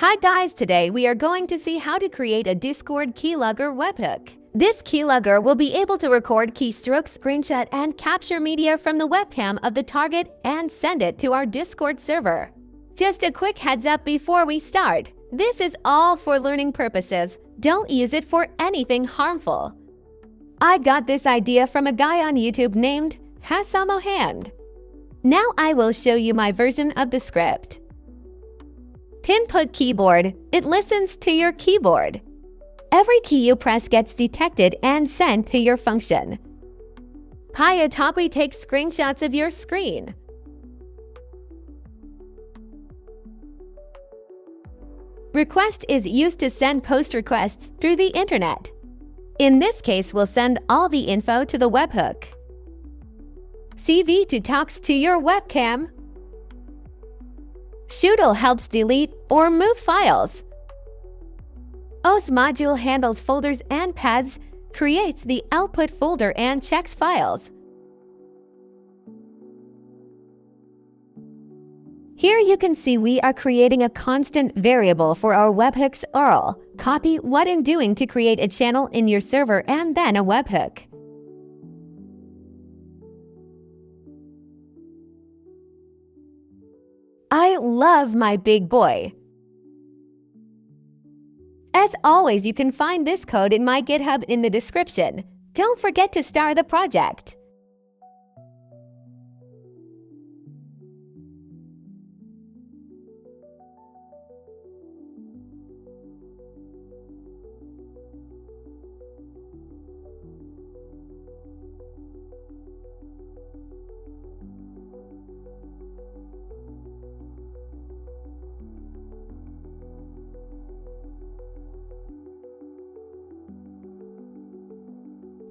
Hi guys, today we are going to see how to create a Discord keylogger webhook. This keylogger will be able to record keystrokes, screenshot, and capture media from the webcam of the target and send it to our Discord server. Just a quick heads up before we start. This is all for learning purposes. Don't use it for anything harmful. I got this idea from a guy on YouTube named Hassamohand. Now I will show you my version of the script. Input keyboard. It listens to your keyboard. Every key you press gets detected and sent to your function. Payatapi takes screenshots of your screen. Request is used to send post requests through the internet. In this case, we'll send all the info to the webhook. CV to talks to your webcam. Shootle helps delete or move files. OS module handles folders and paths, creates the output folder and checks files. Here you can see we are creating a constant variable for our webhook's URL. Copy what I'm doing to create a channel in your server and then a webhook. I love my big boy. As always, you can find this code in my GitHub in the description. Don't forget to start the project.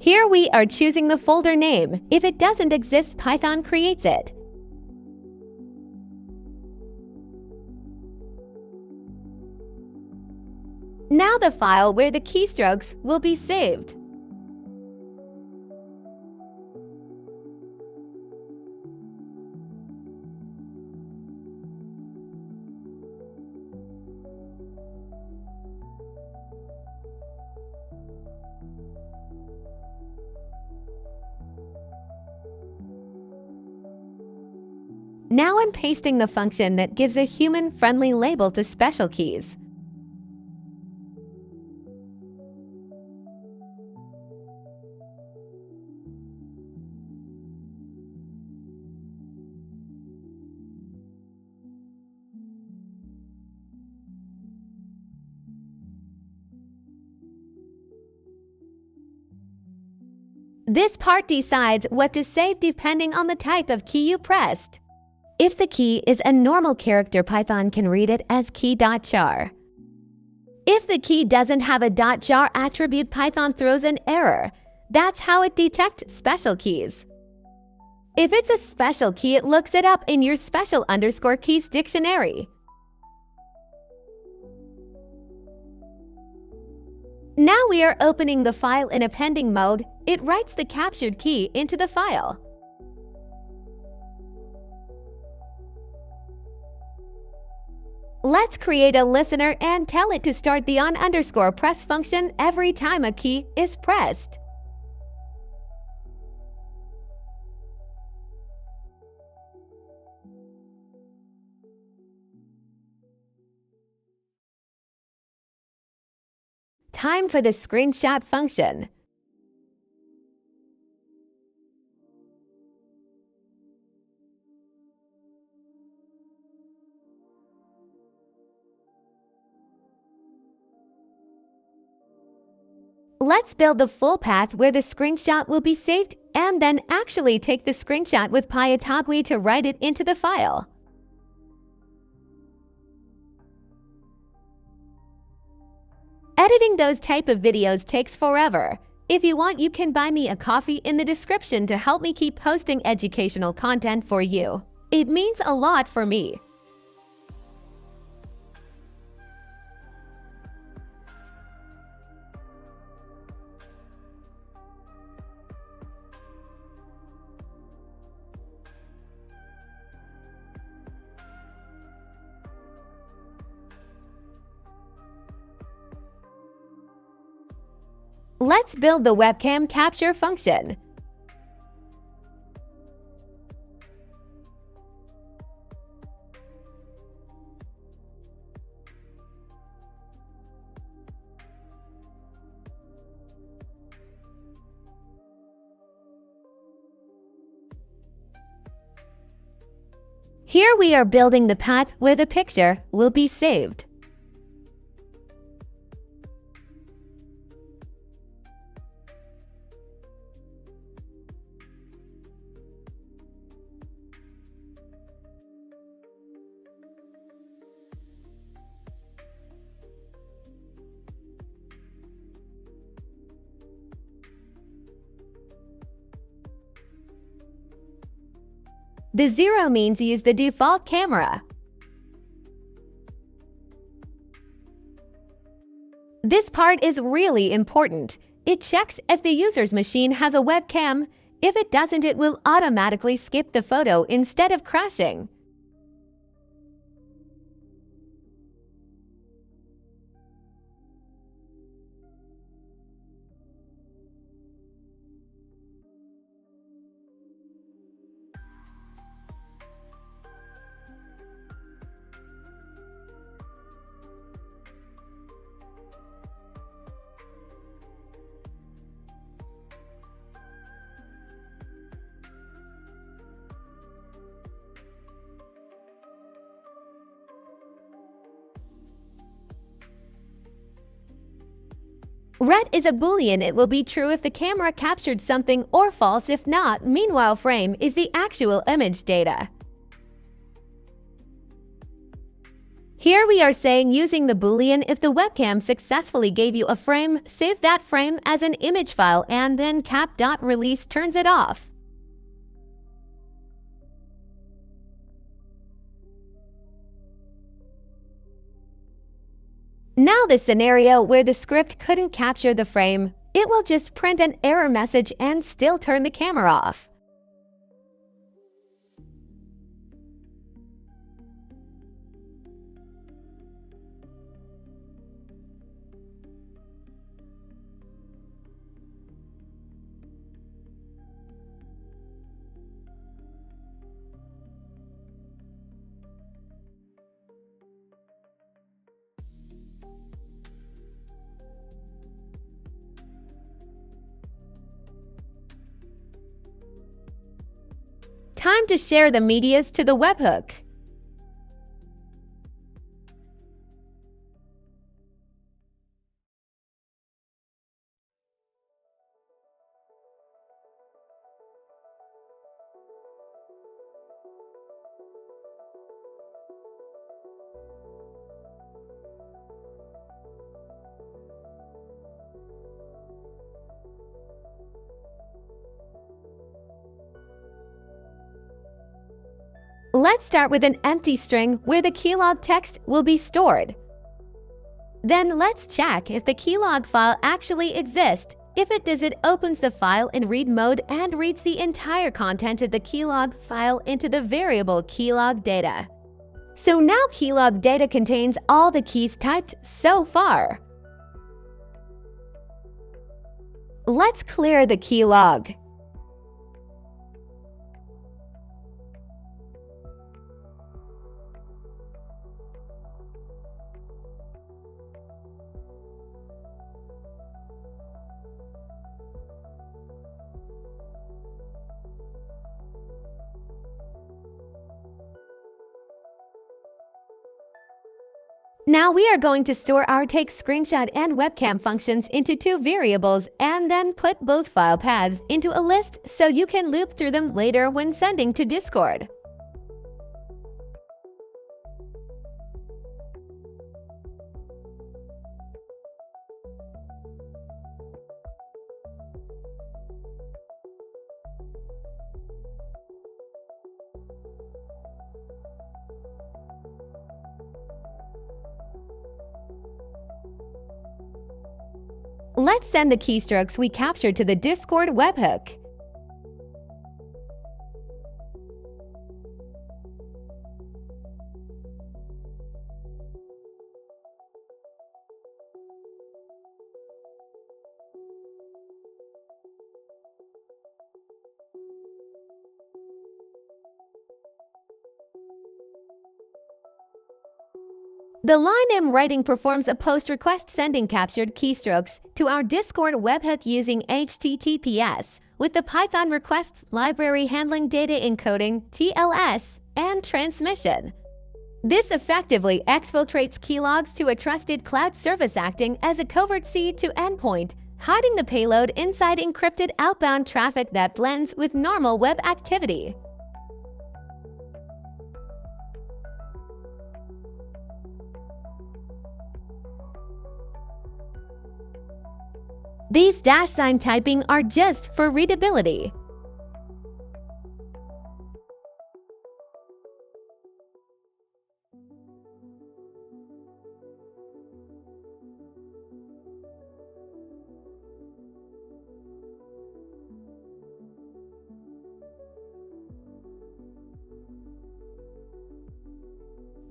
Here we are choosing the folder name. If it doesn't exist, Python creates it. Now the file where the keystrokes will be saved. Now I'm pasting the function that gives a human-friendly label to special keys. This part decides what to save depending on the type of key you pressed. If the key is a normal character, Python can read it as key.char. If the key doesn't have a .jar attribute, Python throws an error. That's how it detects special keys. If it's a special key, it looks it up in your special_keys dictionary. Now we are opening the file in appending mode. It writes the captured key into the file. Let's create a listener and tell it to start the on_press function every time a key is pressed. Time for the screenshot function. Let's build the full path where the screenshot will be saved and then actually take the screenshot with Payatapi to write it into the file. Editing those type of videos takes forever. If you want, you can buy me a coffee in the description to help me keep posting educational content for you. It means a lot for me. Let's build the webcam capture function. Here we are building the path where the picture will be saved. The 0 means use the default camera. This part is really important. It checks if the user's machine has a webcam. If it doesn't, it will automatically skip the photo instead of crashing. Red is a boolean. It will be true if the camera captured something or false if not. Meanwhile, frame is the actual image data. Here we are saying using the boolean if the webcam successfully gave you a frame, save that frame as an image file and then cap.release turns it off. Now the scenario where the script couldn't capture the frame, it will just print an error message and still turn the camera off. Time to share the medias to the webhook. Let's start with an empty string where the keylog text will be stored. Then let's check if the keylog file actually exists. If it does, it opens the file in read mode and reads the entire content of the keylog file into the variable keylog data. So now keylog data contains all the keys typed so far. Let's clear the keylog. Now we are going to store our take screenshot and webcam functions into two variables and then put both file paths into a list so you can loop through them later when sending to Discord. Let's send the keystrokes we captured to the Discord webhook. The line I'm writing performs a post request sending captured keystrokes to our Discord webhook using HTTPS with the Python requests library handling data encoding, TLS, and transmission. This effectively exfiltrates keylogs to a trusted cloud service acting as a covert seed to endpoint, hiding the payload inside encrypted outbound traffic that blends with normal web activity. These dash sign typing are just for readability.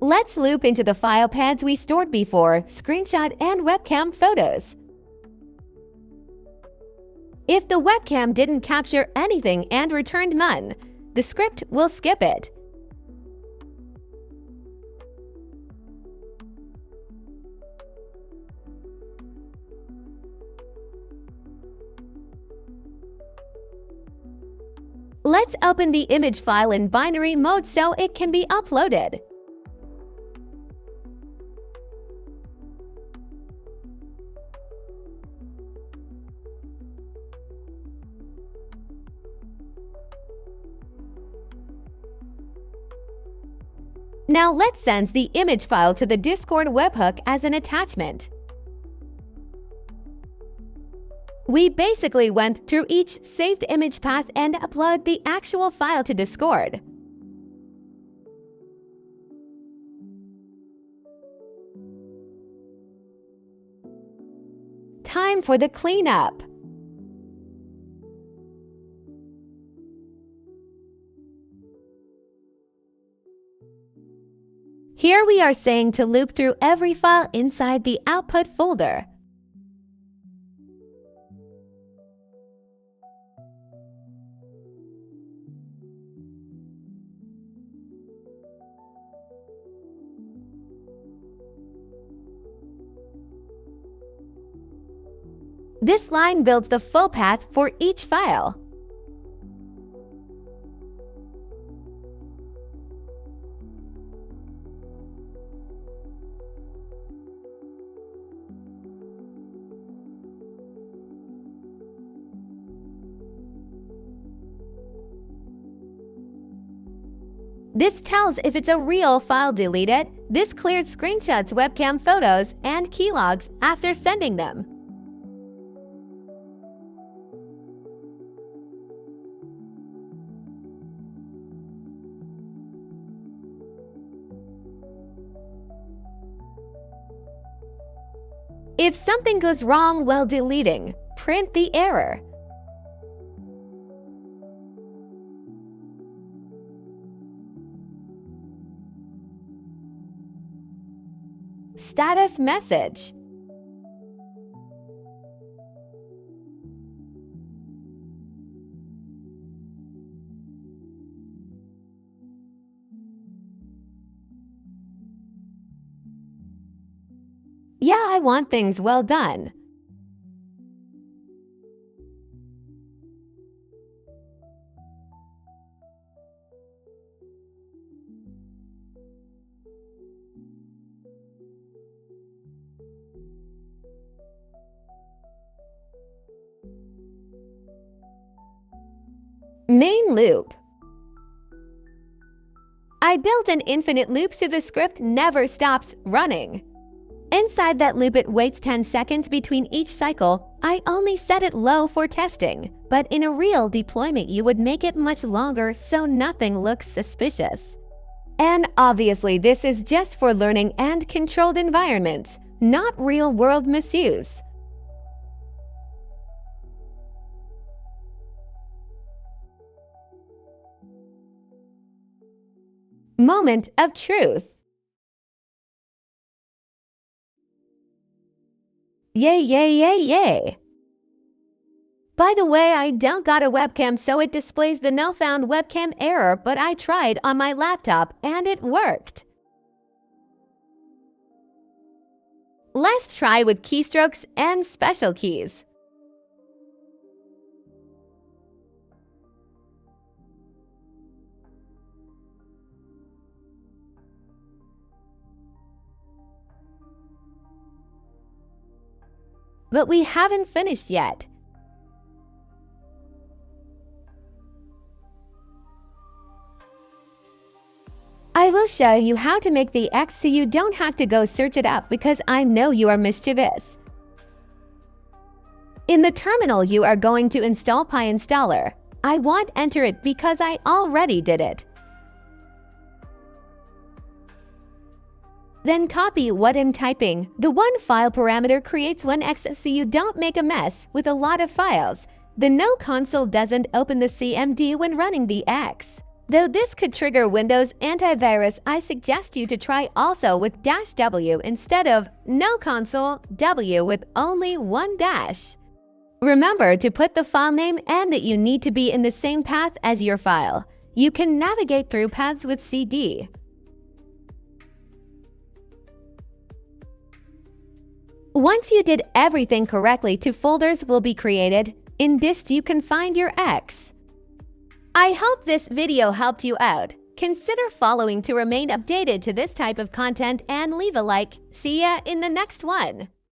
Let's loop into the file paths we stored before, screenshot and webcam photos. If the webcam didn't capture anything and returned none, the script will skip it. Let's open the image file in binary mode so it can be uploaded. Now let's send the image file to the Discord webhook as an attachment. We basically went through each saved image path and uploaded the actual file to Discord. Time for the cleanup. Here we are saying to loop through every file inside the output folder. This line builds the full path for each file. This tells if it's a real file deleted. This clears screenshots, webcam photos, and keylogs after sending them. If something goes wrong while deleting, print the error. Status message. Yeah, I want things well done. Main loop. I built an infinite loop so the script never stops running. Inside that loop it waits 10 seconds between each cycle. I only set it low for testing, but in a real deployment you would make it much longer so nothing looks suspicious. And obviously this is just for learning and controlled environments, not real-world misuse. Moment of truth. Yay, yay, yay, yay. By the way, I don't got a webcam so it displays the no found webcam error, but I tried on my laptop and it worked. Let's try with keystrokes and special keys. But we haven't finished yet. I will show you how to make the X so you don't have to go search it up because I know you are mischievous. In the terminal, you are going to install PyInstaller. I won't enter it because I already did it. Then copy what I'm typing. The one file parameter creates one X so you don't make a mess with a lot of files. The no console doesn't open the CMD when running the X. Though this could trigger Windows antivirus, I suggest you to try also with -W instead of no console W with only one dash. Remember to put the file name and that you need to be in the same path as your file. You can navigate through paths with CD. Once you did everything correctly, two folders will be created. In this you can find your X. I hope this video helped you out. Consider following to remain updated to this type of content and leave a like. See ya in the next one.